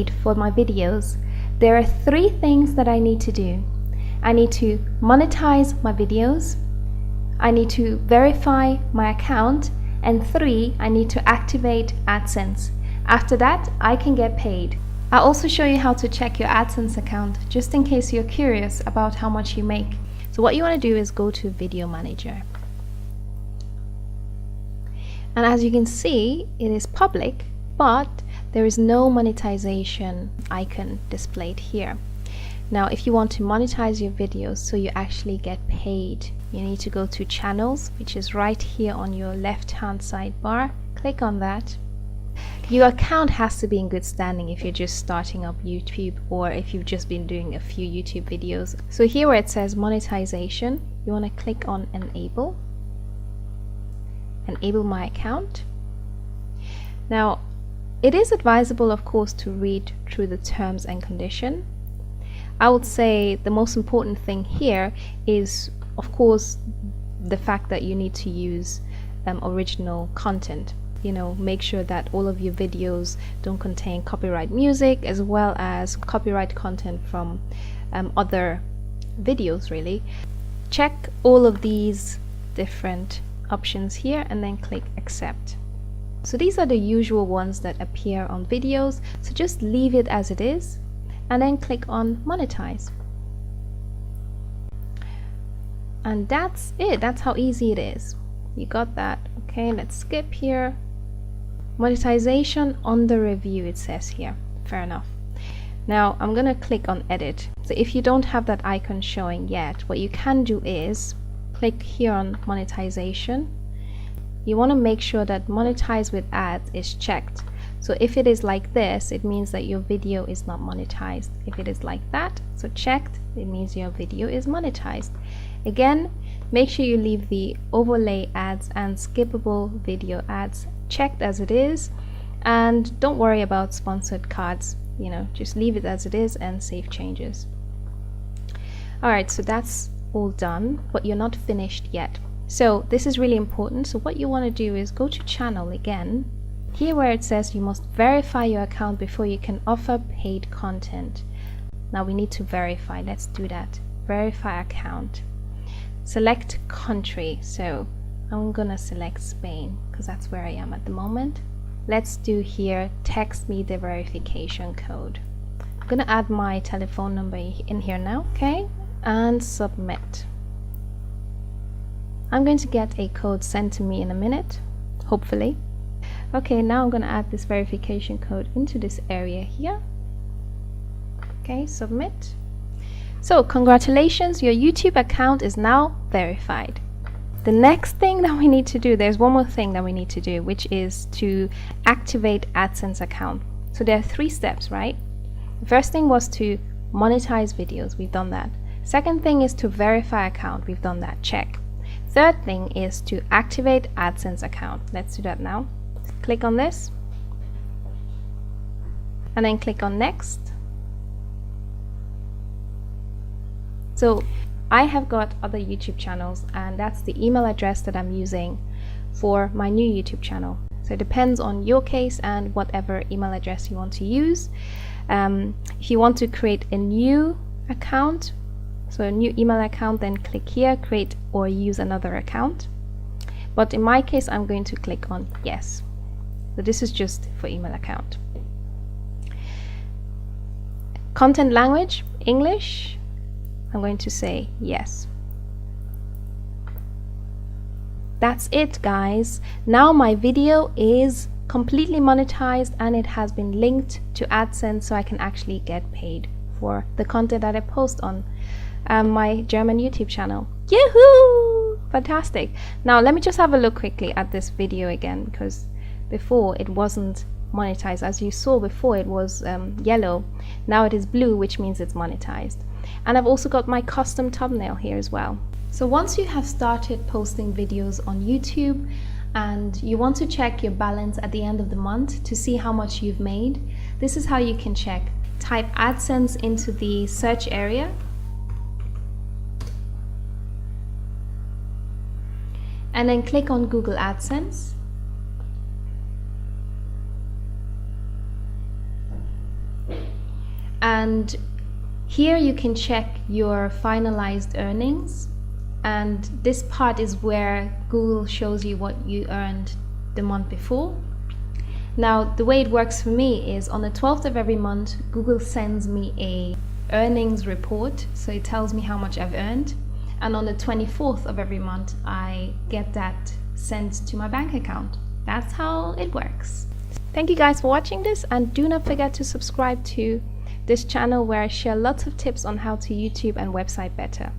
paid for my videos, there are 3 things that I need to do. I need to monetize my videos, I need to verify my account, and 3, I need to activate AdSense. After that, I can get paid. I'll also show you how to check your AdSense account, just in case you're curious about how much you make. So what you want to do is go to Video Manager. And as you can see, it is public, but there is no monetization icon displayed here. Now, if you want to monetize your videos so you actually get paid, you need to go to Channels, which is right here on your left-hand sidebar. Click on that. Your account has to be in good standing if you're just starting up YouTube or if you've just been doing a few YouTube videos. So here where it says monetization, you want to click on Enable. Enable my account. Now, it is advisable, of course, to read through the terms and condition. I would say the most important thing here is, of course, the fact that you need to use original content. You know, make sure that all of your videos don't contain copyright music as well as copyright content from other videos, really. Check all of these different options here and then click Accept. So these are the usual ones that appear on videos, so just leave it as it is and then click on Monetize. And that's it. That's how easy it is. You got that. Okay, let's skip here. Monetization under review, it says here. Fair enough. Now I'm gonna click on Edit. So if you don't have that icon showing yet, what you can do is click here on monetization. You want to make sure that monetize with ads is checked. So if it is like this, it means that your video is not monetized. If it is like that, so checked, it means your video is monetized. Again, make sure you leave the overlay ads and skippable video ads checked as it is, and don't worry about sponsored cards. You know, just leave it as it is and save changes. Alright, so that's all done, but you're not finished yet. So this is really important. So what you want to do is go to Channel again. Here where it says you must verify your account before you can offer paid content. Now we need to verify. Let's do that. Verify account. Select country. So I'm gonna select Spain because that's where I am at the moment. Let's do here, text me the verification code. I'm gonna add my telephone number in here now, okay? And submit. I'm going to get a code sent to me in a minute, hopefully. Okay, now I'm going to add this verification code into this area here. Okay, submit. So congratulations, your YouTube account is now verified. The next thing that we need to do, there's one more thing that we need to do, which is to activate AdSense account. So there are 3 steps, right? The first thing was to monetize videos. We've done that. Second thing is to verify account. We've done that. Check. Third thing is to activate AdSense account. Let's do that now. Click on this and then click on Next. So I have got other YouTube channels, and that's the email address that I'm using for my new YouTube channel. So it depends on your case and whatever email address you want to use. If you want to create a new account, so a new email account, then click here, create or use another account. But in my case, I'm going to click on yes. So this is just for email account. Content language, English. I'm going to say yes. That's it, guys. Now my video is completely monetized and it has been linked to AdSense, so I can actually get paid for the content that I post on my German YouTube channel. Yahoo! Fantastic. Now let me just have a look quickly at this video again, because before it wasn't monetized. As you saw before, it was yellow. Now it is blue, which means it's monetized. And I've also got my custom thumbnail here as well. So once you have started posting videos on YouTube and you want to check your balance at the end of the month to see how much you've made, this is how you can check. Type AdSense into the search area. And then click on Google AdSense. And here you can check your finalized earnings, and this part is where Google shows you what you earned the month before. Now the way it works for me is on the 12th of every month, Google sends me a earnings report, so it tells me how much I've earned, and on the 24th of every month I get that sent to my bank account. That's how it works. Thank you guys for watching this, and do not forget to subscribe to this channel where I share lots of tips on how to YouTube and website better.